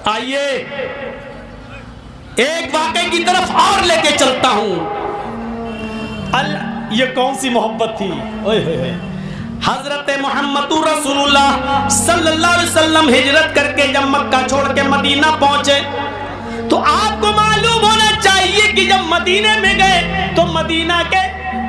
آئیے ایک واقعے کی طرف اور لے کے چلتا ہوں. یہ کون سی محبت تھی؟ حضرت محمد رسول اللہ صلی اللہ علیہ وسلم ہجرت کر کے جب مکہ چھوڑ کے مدینہ پہنچے تو آپ کو معلوم ہونا چاہیے کہ جب مدینے میں گئے تو مدینہ کے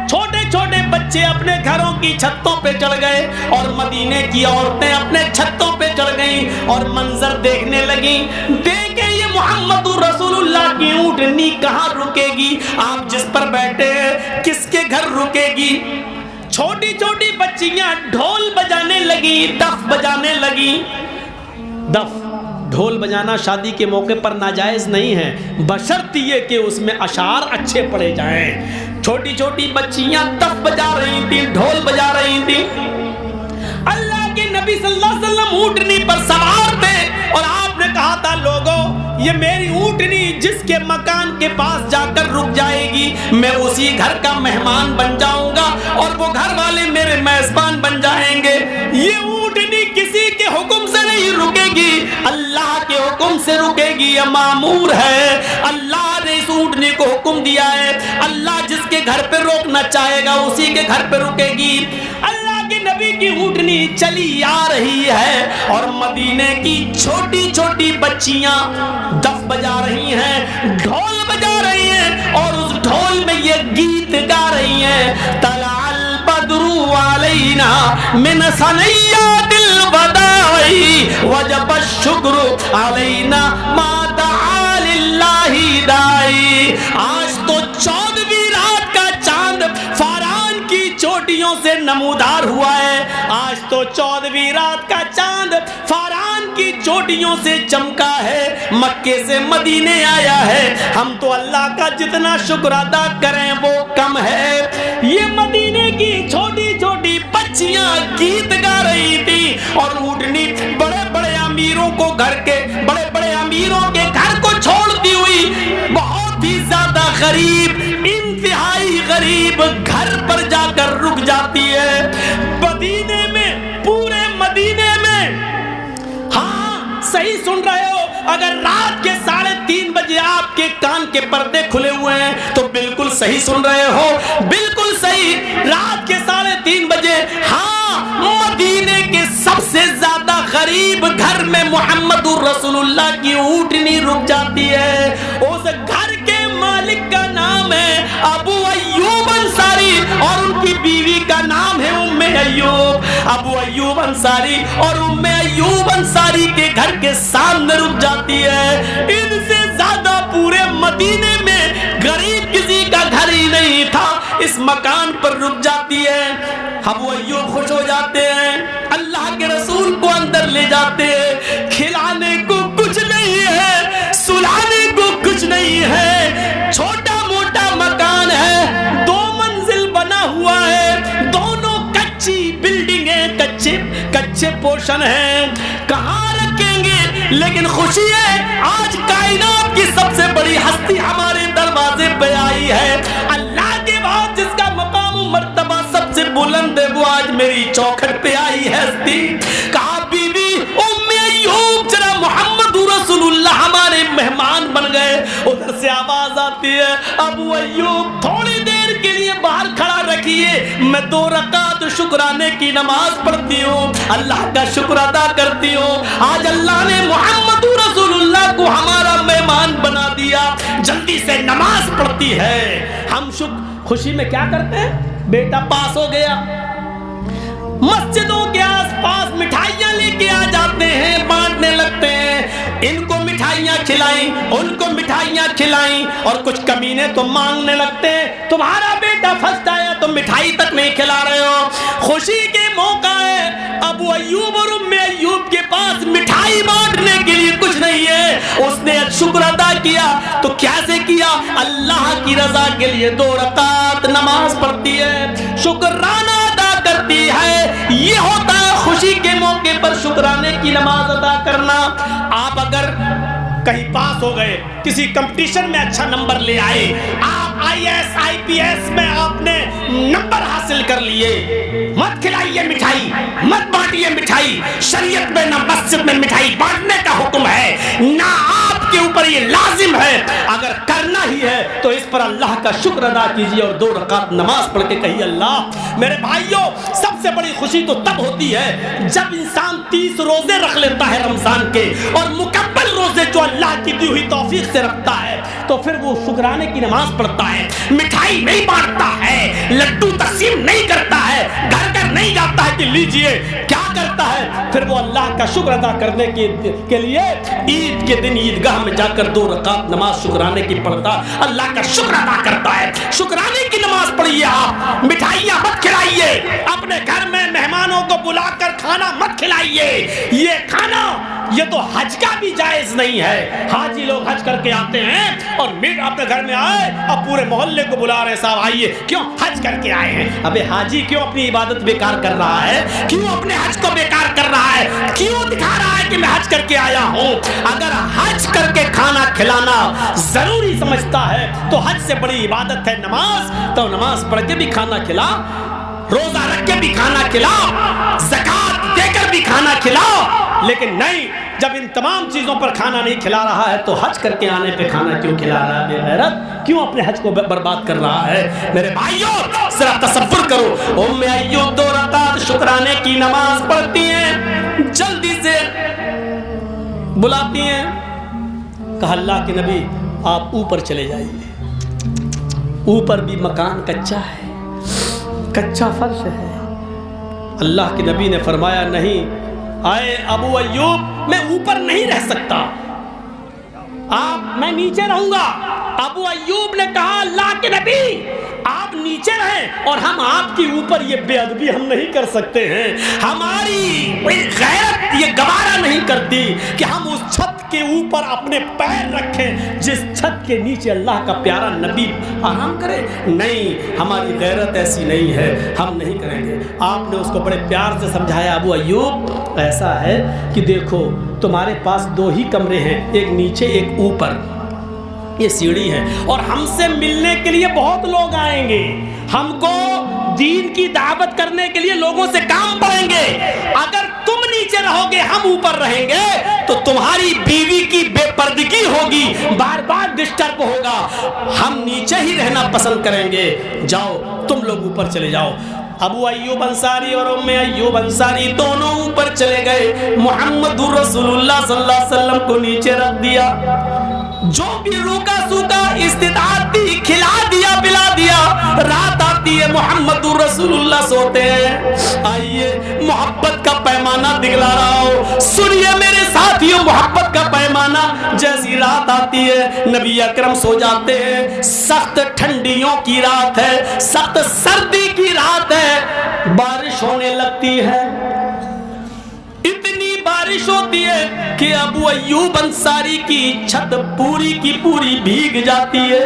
چھوٹے چھوٹے بچے اپنے گھروں کی چھتوں پہ چڑھ گئے اور مدینے کی عورتیں اپنے چھتوں پہ چڑھ گئیں اور منظر دیکھنے لگیں. دیکھیں یہ محمد رسول اللہ کی اونٹنی کہاں رکے گی؟ آپ جس پر بیٹھے ہیں کس کے گھر رکے گی؟ چھوٹی چھوٹی بچیاں ڈھول بجانے لگی، دف بجانے لگی. دف ڈھول بجانا شادی کے موقع پر ناجائز نہیں ہے، بشرط یہ کہ اس میں اشعار اچھے پڑے جائیں. چھوٹی چھوٹی بچیاں دف بجا رہی تھیں، ڈھول بجا رہی تھیں. اللہ کے نبی صلی اللہ علیہ وسلم اونٹنی پر سوار تھے اور آپ نے کہا تھا لوگوں یہ میری اونٹنی جس کے مکان کے پاس جا کر رک جائے گی میں اسی گھر کا مہمان بن جاؤں گا اور وہ گھر والے میرے میزبان بن جائیں گے. یہ اونٹنی کسی کے حکم سے نہیں رکے گی، اللہ کے حکم سے رکے گی. یہ مامور ہے، اللہ نے اس اونٹنی کو حکم دیا ہے، اللہ جس کے گھر پہ روکنا چاہے گا اسی کے گھر پہ رکے گی. اللہ کے نبی کی اونٹنی چلی آ رہی ہے اور مدینے کی چھوٹی چھوٹی بچیاں دف بجا رہی ہیں، ڈھول بجا رہی ہیں اور اس ڈھول میں یہ گیت گا رہی ہیں. طلع البدر علینا من ثنیات الوداع وجب الشکر علینا ما دعا للہ داعی. آج تو 14ویں رات کا چاند فاران کی چوٹیوں سے نمودار ہوا ہے. آج تو 14ویں رات کا چاند فاران کی چوٹیوں سے چمکا ہے، مکے سے مدینے آیا ہے. ہم تو اللہ کا جتنا شکر ادا کریں وہ کم ہے. یہ مدینے کی چھوٹی چھوٹی بچیاں گیت گا رہی تھی اور اونٹنی بڑے بڑے امیروں کو بڑے بڑے امیروں کے گھر کو چھوڑتی ہوئی بہت ہی زیادہ غریب، انتہائی غریب گھر پر جا کر رک جاتی ہے. مدینے میں، پورے مدینے میں، ہاں صحیح سن رہے ہو، اگر رات کے 3:30 بجے آپ کے کان کے پردے کھلے ہوئے ہیں تو بالکل صحیح سن رہے ہو، بالکل صحیح. رات کے 3:30 بجے ہاں مدینے کے سب سے زیادہ غریب گھر میں محمد رسول اللہ کی اونٹنی رک جاتی ہے. اس گھر کے مالک کا نام ہے ابو ایوب انصاری اور ان کی بیوی کا نام ہے ام ایوب. ابو ایوب انصاری اور ام ایوب انصاری کے گھر کے سامنے رک جاتی ہے. ان سے زیادہ پورے مدینے میں غریب کسی کا گھر ہی نہیں تھا، اس مکان پر رک جاتی ہے. ابو ایوب خوش ہو جاتے ہیں، اللہ کے رسول کو اندر لے جاتے ہیں. کھلانے کو کچھ نہیں ہے، سلانے کو کچھ نہیں ہے، چھوٹا موٹا مکان ہے، 2 منزل بنا ہوا ہے، دونوں کچی بلڈنگیں، کچے پورشن ہیں، کہاں رکھیں گے؟ لیکن خوشی ہے آج کائنات کی سب سے بڑی ہستی ہمارے دروازے پہ آئی ہے. اللہ کے بعد جس کا مقام و مرتبہ سب سے بلند ہے وہ آج میری چوکھٹ پہ آئی ہے ہستی. کہا بیوی ام ایوب ذرا محمد رسول اللہ ہمارے مہمان بن گئے. ادھر سے آواز آتی ہے ابو ایوب تھوڑی دیر کے لیے باہر کھڑا رکھیے، میں 2 رکعت شکرانے کی نماز پڑھتی ہوں، اللہ کا شکر ادا کرتی ہوں. آج اللہ نے محمد رسول اللہ کو ہمارا مہمان بنا دیا. جلدی سے نماز پڑھتی ہے. ہم خوشی میں کیا کرتے ہیں؟ بیٹا پاس ہو گیا، مسجدوں کے آس پاس مٹھائیاں لے کے آ جاتے ہیں، بانٹنے لگتے ہیں. ان کو مٹھائیاں کھلائیں، ان کو مٹھائیاں کھلائیں اور کچھ کمینے تو مانگنے لگتے ہیں تمہارا بیٹا فرسٹ آیا تو مٹھائی تک نہیں کھلا رہے ہو. خوشی کے موقع ہے، ابو ایوب اور ام ایوب کے پاس مٹھائی بانٹنے کے لیے کچھ نہیں ہے. اس نے شکر ادا کیا تو کیسے کیا؟ اللہ کی رضا کے لیے 2 رکعت نماز پڑھتی ہے، شکرانہ ادا کرتی ہے. یہ ہوتا ہے خوشی کے موقع پر شکرانے کی نماز ادا کرنا. آپ اگر کہیں پاس ہو گئے، کسی کمپٹیشن میں اچھا نمبر لے آئے، آپ IAS IPS میں آپ نے نمبر حاصل کر لیے، مت کھلائیے مٹھائی، مت بانٹیے مٹھائی. شریعت میں نہ مسجد میں مٹھائی بانٹنے کا حکم ہے، نہ یہ لازم ہے، اگر کرنا ہی ہے تو اس پر اللہ کا شکر ادا کیجیے اور 2 رکعت نماز پڑھ کے کہیے اللہ۔ میرے بھائیوں، سب سے بڑی خوشی تو تب ہوتی ہے جب انسان 30 روزے رکھ لیتا ہے رمضان کے، اور مکمل روزے جو اللہ کی دی ہوئی توفیق سے رکھتا ہے، تو پھر وہ شکرانے کی نماز پڑھتا ہے، مٹھائی نہیں بانٹتا ہے، لڈو تقسیم نہیں کرتا ہے، گھر گھر نہیں جاتا ہے کہ لیجئے، کیا کرتا ہے؟ پھر وہ اللہ کا شکر ادا کرنے کے لیے عید کے دن عیدگاہ میں جا کر 2 رکعت نماز شکرانے کی پڑھتا، اللہ کا شکر ادا کرتا ہے۔ شکرانے کی نماز پڑھیے، آپ مٹھائیاں مت کھلائیے، اپنے گھر میں مہمانوں کو بلا کر کھانا مت کھلائیے، یہ کھانا یہ تو حج کا بھی جائز نہیں ہے۔ حاجی لوگ حج کر کے آتے ہیں اور میٹ اپنے گھر میں آئے اور پورے محلے کو بلا رہے، صاحب آئیے، کیوں؟ حج کر کے آئے ہیں۔ ابے حاجی کیوں اپنی عبادت بیکار کر رہا ہے؟ کیوں اپنے حج کو بیکار کر رہا ہے؟ کیوں دکھا رہا ہے کہ میں حج کر کے آیا ہوں؟ اگر حج کر کے کھانا کھلانا ضروری سمجھتا ہے تو حج سے بڑی عبادت ہے نماز، تو نماز پڑھ کے بھی کھانا کھلا، روزہ رکھ کے بھی کھانا کھلاؤ، زکات دے کر بھی کھانا کھلاؤ، لیکن نہیں، جب ان تمام چیزوں پر کھانا نہیں کھلا رہا ہے تو حج کر کے آنے پہ کھانا کیوں کھلا رہا ہے؟ بے غیرت، کیوں اپنے حج کو برباد کر رہا ہے؟ میرے بھائیوں، ذرا تصور کرو، ام ایوب 2 رکعت شکرانے کی نماز پڑھتی ہیں، جلدی سے بلاتی ہیں، کہا اللہ کے نبی آپ اوپر چلے جائیے، اوپر بھی مکان کچا ہے، کچا فرش ہے۔ اللہ کے نبی نے فرمایا نہیں، آئے ابو ایوب، میں اوپر نہیں رہ سکتا، میں نیچے رہوں گا۔ ابو ایوب نے کہا اللہ کے نبی آپ نیچے رہیں اور ہم آپ کی اوپر یہ بے ادبی ہم نہیں کر سکتے ہیں، ہماری غیرت یہ گوارا نہیں کرتی کہ ہم اس چھت کے اوپر اپنے پیر رکھیں جس چھت کے نیچے اللہ کا پیارا نبی آرام کرے۔ نہیں، ہماری غیرت ایسی نہیں ہے، ہم نہیں کریں گے۔ آپ نے اس کو بڑے پیار سے سمجھایا، ابو ایوب ایسا ہے کہ دیکھو تمہارے پاس 2 ہی کمرے ہیں، ایک نیچے ایک اوپر، یہ سیڑھی ہے، اور ہم سے ملنے کے لیے بہت لوگ آئیں گے، ہم کو دین کی دعوت کرنے کے لیے لوگوں سے کام پڑیں گے، اگر تم نیچے رہو گے ہم اوپر رہیں گے تو تمہاری بیوی کی بے پردگی ہوگی، بار بار ڈسٹرب ہوگا، ہم نیچے ہی رہنا پسند کریں گے، جاؤ تم لوگ اوپر چلے جاؤ۔ ابو ایوب انصاری اور ام ایوب انصاری دونوں اوپر چلے گئے، محمد رسول اللہ صلی اللہ علیہ وسلم کو نیچے رکھ دیا، جو بھی روکا سوکا استطاعت تھی کھلا دیا پلا دیا، رات آتی ہے محمد رسول اللہ سوتے ہیں، آئیے محبت کا پیمانہ دکھلا رہا ہو، سنیے میرے ساتھیوں محبت کا پیمانہ، جیسی رات آتی ہے نبی اکرم سو جاتے ہیں، سخت ٹھنڈیوں کی رات ہے، سخت سردی کی رات ہے، بارش ہونے لگتی ہے، اتنی بارش ہوتی ہے کہ ابو ایوب انصاری کی چھت پوری کی پوری بھیگ جاتی ہے،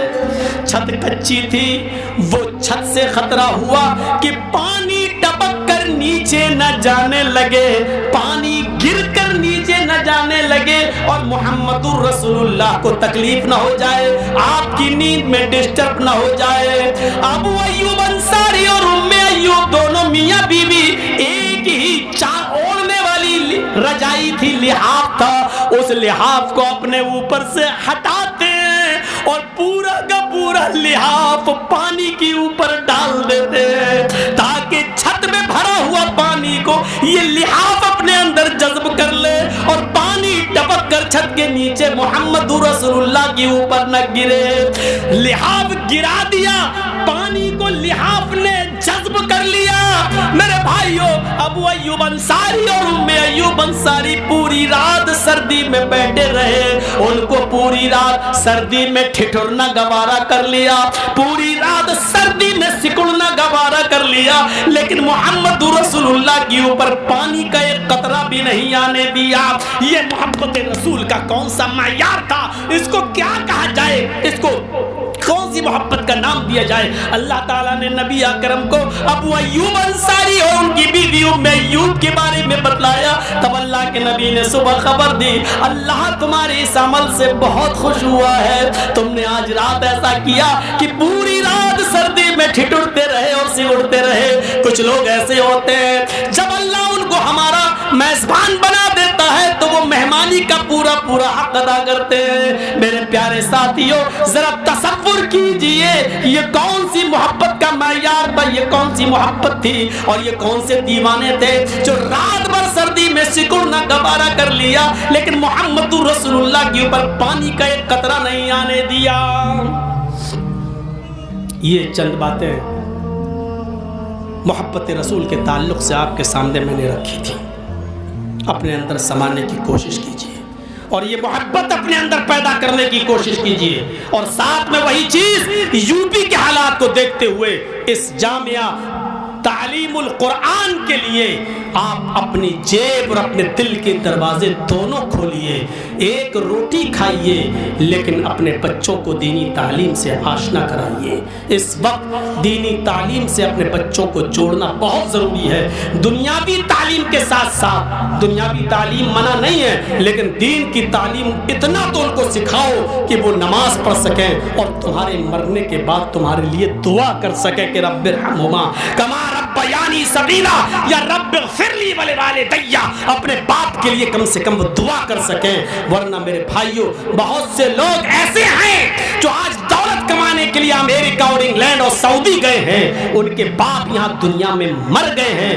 چھت کچی تھی، وہ چھت سے خطرہ ہوا کہ پانی ٹپک کر نیچے نہ جانے لگے، پانی گر کر نیچے نہ جانے لگے اور محمد رسول اللہ کو تکلیف نہ ہو جائے، آپ کی نیند میں ڈسٹرب نہ ہو جائے۔ ابو ایوب انصاری اور ام ایوب دونوں میاں بیوی ایک ہی اوڑھنے والی رجائی تھی، لحاف تھا، اس لحاف کو اپنے اوپر سے ہٹاتے ہیں اور پورا کا پورا لحاف پانی کے اوپر ڈال دیتے ہیں تاکہ چھت میں بھرا ہوا پانی کو یہ لحاف اپنے اندر جذب کر لے اور پانی ٹپک کر چھت کے نیچے محمد رسول اللہ کے اوپر نہ گرے۔ لحاف گرا دیا، پانی کو لحاف نے جذب کر لیا۔ میرے بھائیوں، ابو ایوب انصاری اور ام ایوب انصاری پوری رات سردی میں بیٹھے رہے، ان کو پوری رات سردی میں ٹھٹھرنا گوارا کر لیا، پوری رات سردی میں سکڑنا گوارا کر لیا، لیکن محمد رسول اللہ کے اوپر پانی کا ایک قطرہ بھی نہیں آنے دیا۔ یہ محبت رسول کا کون سا معیار تھا؟ اس کو کیا کہا جائے؟ اس کو کون سی محبت کا نام دیا جائے؟ اللہ تعالیٰ نے نبی اکرم کو ابو ایوب انصاری اور ان کی بیوی ام ایوب کے بارے میں بتلایا، تب اللہ کے نبی نے صبح خبر دی، اللہ تمہارے اس عمل سے بہت خوش ہوا ہے، تم نے آج رات ایسا کیا کہ پوری رات سردی میں ٹھٹرتے رہے اور سگڑتے رہے۔ کچھ لوگ ایسے ہوتے ہیں جب اللہ ان کو ہمارا میزبان بنا دیتا آتا ہے تو وہ مہمانی کا پورا پورا حق ادا کرتے ہیں۔ میرے پیارے ساتھیوں، ذرا تصور کیجئے یہ کون سی محبت کا معیار تھا، یہ کون سی محبت تھی، اور یہ کون سے دیوانے تھے جو رات بھر سردی میں سکڑنا گوارا کر لیا لیکن محمد رسول اللہ کے اوپر پانی کا ایک قطرہ نہیں آنے دیا۔ یہ چند باتیں محبت رسول کے تعلق سے آپ کے سامنے میں نے رکھی تھی، اپنے اندر سمانے کی کوشش کیجیے اور یہ محبت اپنے اندر پیدا کرنے کی کوشش کیجیے، اور ساتھ میں وہی چیز یو پی کے حالات کو دیکھتے ہوئے اس جامعہ تعلیم القرآن کے لیے آپ اپنی جیب اور اپنے دل کے دروازے دونوں کھولیے۔ ایک روٹی کھائیے لیکن اپنے بچوں کو دینی تعلیم سے آشنا کرائیے۔ اس وقت دینی تعلیم سے اپنے بچوں کو جوڑنا بہت ضروری ہے۔ دنیاوی تعلیم کے ساتھ ساتھ، دنیاوی تعلیم منع نہیں ہے، لیکن دین کی تعلیم اتنا تو ان کو سکھاؤ کہ وہ نماز پڑھ سکیں اور تمہارے مرنے کے بعد تمہارے لیے دعا کر سکیں کہ رب ارحمہما کما ربیانی صغیرا، یا رب اغفر لی ولوالدی، اپنے باپ کے لیے کم سے کم وہ دعا کر سکیں۔ ورنہ میرے بھائیوں، بہت سے لوگ ایسے ہیں جو آج دولت کمانے کے لیے امریکہ اور انگلینڈ اور سعودی گئے ہیں، ان کے باپ یہاں دنیا میں مر گئے ہیں،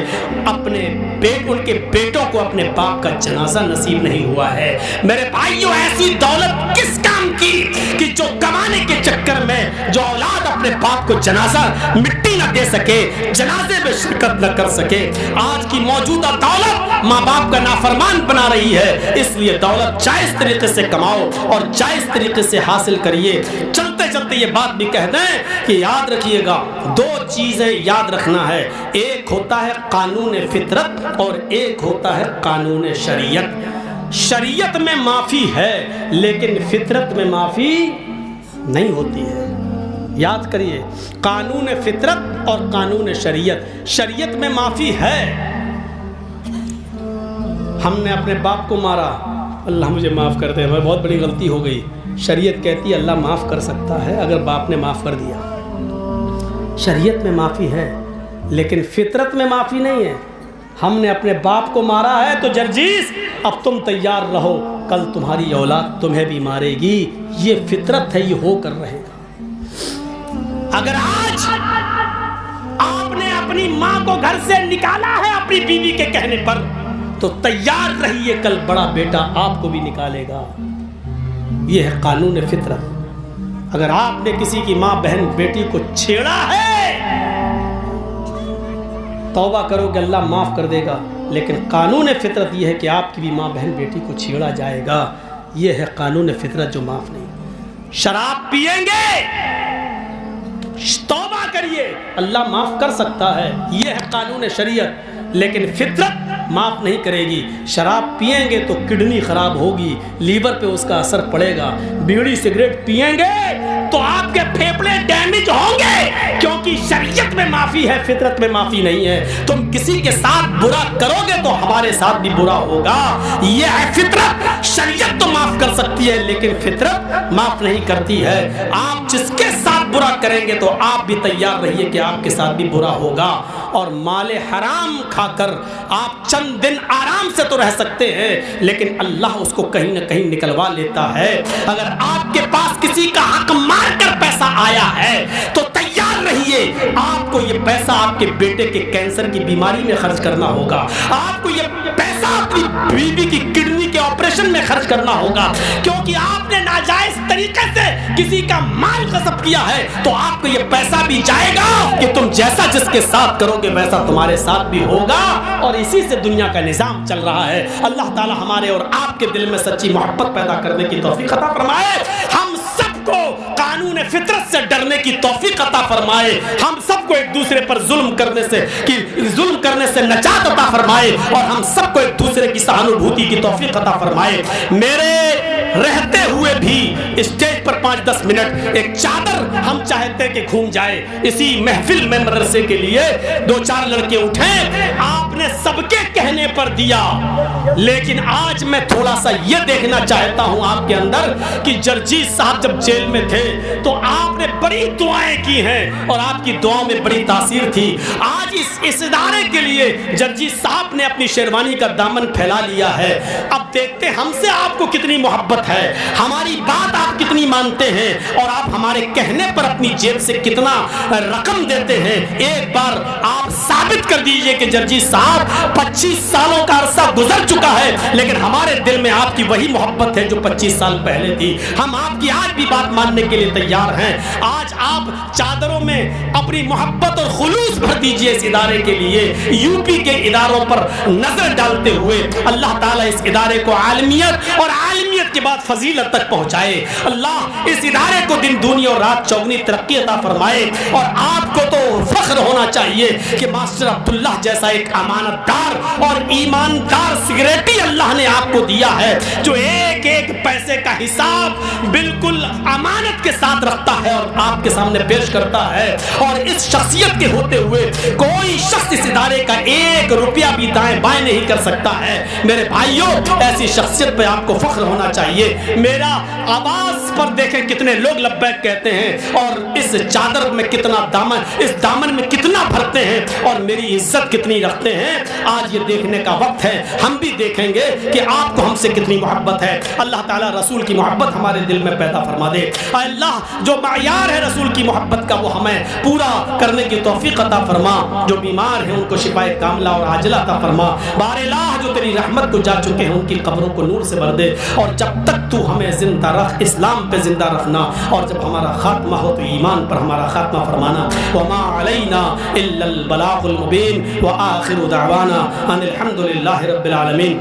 ان کے بیٹوں کو اپنے باپ کا جنازہ نصیب نہیں ہوا ہے۔ میرے بھائیوں، ایسی دولت کس کام کی کہ جو کمانے کے چکر میں جو اولاد اپنے باپ کو جنازہ مٹی نہ دے سکے، جنازے میں شرکت نہ کر سکے۔ آج کی موجودہ دولت ماں باپ کا نافرمان بنا رہی ہے، اس لیے دولت جائز طریقے سے کماؤ اور جائز طریقے سے حاصل کریے۔ چلتے چلتے یہ بات بھی کہہ دیں کہ یاد رکھیے گا، دو چیزیں یاد رکھنا ہے، ایک ہوتا ہے قانون فطرت اور ایک ہوتا ہے قانون شریعت۔ شریعت میں معافی ہے لیکن فطرت میں معافی نہیں ہوتی ہے۔ یاد کریے، قانون فطرت اور قانون شریعت۔ شریعت میں معافی ہے، ہم نے اپنے باپ کو مارا، اللہ مجھے معاف کر دے، بہت بڑی غلطی ہو گئی، شریعت کہتی ہے اللہ معاف کر سکتا ہے اگر باپ نے معاف کر دیا۔ شریعت میں معافی ہے لیکن فطرت میں معافی نہیں ہے۔ ہم نے اپنے باپ کو مارا ہے تو جرجیس اب تم تیار رہو، کل تمہاری اولاد تمہیں بھی مارے گی، یہ فطرت ہے، یہ ہو کر رہے گا۔ اگر آج آپ نے اپنی ماں کو گھر سے نکالا ہے اپنی بیوی کے کہنے پر، تو تیار رہیے، کل بڑا بیٹا آپ کو بھی نکالے گا۔ یہ ہے قانون فطرت۔ اگر آپ نے کسی کی ماں بہن بیٹی کو چھیڑا ہے، توبہ کرو کہ اللہ معاف کر دے گا، لیکن قانون فطرت یہ ہے کہ آپ کی بھی ماں بہن بیٹی کو چھیڑا جائے گا۔ یہ ہے قانون فطرت جو معاف نہیں۔ شراب پیئیں گے، توبہ کریے، اللہ معاف کر سکتا ہے، یہ ہے قانون شریعت، لیکن فطرت معاف نہیں کرے گی۔ شراب پئیں گے تو کڈنی خراب ہوگی، لیور پہ اس کا اثر پڑے گا۔ بیڑی سگریٹ پئیں گے تو آپ کے پھیپھڑے ڈیمیج ہوں گے، کیونکہ شریعت میں معافی ہے، فطرت میں معافی نہیں ہے۔ تم کسی کے ساتھ برا کرو گے تو ہمارے ساتھ بھی برا ہوگا، یہ ہے فطرت۔ شریعت تو معاف کر سکتی ہے لیکن فطرت معاف نہیں کرتی ہے۔ آپ جس کے ساتھ برا کریں گے تو آپ بھی تیار رہیے کہ آپ کے ساتھ بھی برا ہوگا۔ اور مال حرام کھا کر آپ چند دن آرام سے تو رہ سکتے ہیں، لیکن اللہ اس کو کہیں نہ کہیں نکلوا لیتا ہے۔ اگر آپ کے پاس کسی کا حق مار کر پیسہ آیا ہے تو تیار رہیے، آپ کو یہ پیسہ آپ کے بیٹے کے کینسر کی بیماری میں خرچ کرنا ہوگا، آپ کو یہ پیسہ اپنی بیوی کی کڈنی کے آپریشن میں خرچ کرنا ہوگا، کیونکہ آپ نے ناجائز طریقے سے کسی کا مال غصب کیا ہے تو آپ کو یہ پیسہ بھی جائے گا کہ تم جیسا جس کے ساتھ کرو گے ویسا تمہارے ساتھ بھی ہوگا، اور اسی سے دنیا کا نظام چل رہا ہے۔ اللہ تعالی ہمارے اور آپ کے دل میں سچی محبت پیدا کرنے کی توفیق عطا فرمائے، ہم سب کو قانون فطرت سے ڈرنے کی توفیق عطا فرمائے، ہم سب کو ایک دوسرے پر ظلم کرنے سے نجات عطا فرمائے، اور ہم سب کو ایک دوسرے کی سہانوبھوتی کی توفیق عطا فرمائے۔ میرے رہتے ہوئے بھی اسٹیج پر 5-10 منٹ ایک چادر ہم چاہتے کہ گھوم جائے اسی محفل میں مدرسے کے لیے 2-4 لڑکے اٹھے آپ نے سب کے کہنے پر دیا. لیکن آج میں تھوڑا سا یہ دیکھنا چاہتا ہوں آپ کے اندر کہ جرجیت صاحب جب جیل میں تھے تو آپ نے بڑی دعائیں کی ہیں اور آپ کی دعاؤں میں بڑی تاثیر تھی. آج اس ادارے کے لیے جرجیت صاحب نے اپنی شیروانی کا دامن پھیلا لیا ہے. اب دیکھتے ہم سے آپ کو کتنی محبت ہے, ہماری بات آپ کتنی مانتے ہیں اور آپ ہمارے کہنے پر اپنی جیب سے کتنا رقم دیتے ہیں. ایک بار آپ ثابت کر دیجئے کہ جرجیت صاحب 25 سالوں کا عرصہ گزر چکا ہے لیکن ہمارے دل میں آپ کی وہی محبت ہے جو 25 سال پہلے تھی. ہم آپ کی آج بھی بات ماننے کے لیے تیار ہیں. آج آپ چادروں میں اپنی محبت اور خلوص بھر دیجئے اس ادارے کے لیے. یو پی کے اداروں پر نظر ڈالتے ہوئے اللہ تعالیٰ اس ادارے کو عالمیت اور عالمیت کے بعد فضیلت تک پہنچائے. اللہ اس ادارے کو دن دنیا اور رات چوگنی ترقی عطا فرمائے. اور آپ کو تو فخر ہونا چاہیے کہ ماسٹر عبداللہ جیسا ایک امانت دار اور ایماندار سیکریٹری اللہ نے آپ کو دیا ہے جو ایک ایک پیسے کا حساب بالکل امانت کے ساتھ رکھتا ہے اور آپ کے سامنے پیش کرتا ہے. اور اس شخصیت کے ہوتے ہوئے کوئی شخص اس ادارے کا 1 روپیہ بھی دائیں بائیں نہیں کر سکتا ہے. میرے بھائیوں, ایسی شخصیت پہ آپ کو فخر ہونا چاہیے. میرا آواز پر دیکھیں کتنے لوگ لبیک کہتے ہیں اور اس چادر میں کتنا دامن, اس دامن میں کتنا بھرتے ہیں اور میری عزت کتنی رکھتے ہیں. آج یہ دیکھنے کا وقت ہے, ہم بھی دیکھیں گے کہ آپ کو ہم سے کتنی محبت ہے. اللہ تعالیٰ رسول کی محبت ہمارے دل میں پیدا فرما دے. اے اللہ, جو معیار ہے رسول کی محبت کا وہ ہمیں پورا کرنے کی توفیق عطا فرما. جو بیمار ہیں ان کو شفائے کاملہ اور عاجلہ عطا فرما. بار الہ, جو تیری رحمت کو جا چکے ہیں ان کی قبروں کو نور سے بھر دے. اور جب تک تو ہمیں زندہ رکھ, اسلام پہ زندہ رکھنا, اور جب ہمارا خاتمہ ہو تو ایمان پر ہمارا خاتمہ فرمانا. وما علینا الا البلاغ المبین وآخر دعوانا ان الحمد للہ رب العالمین.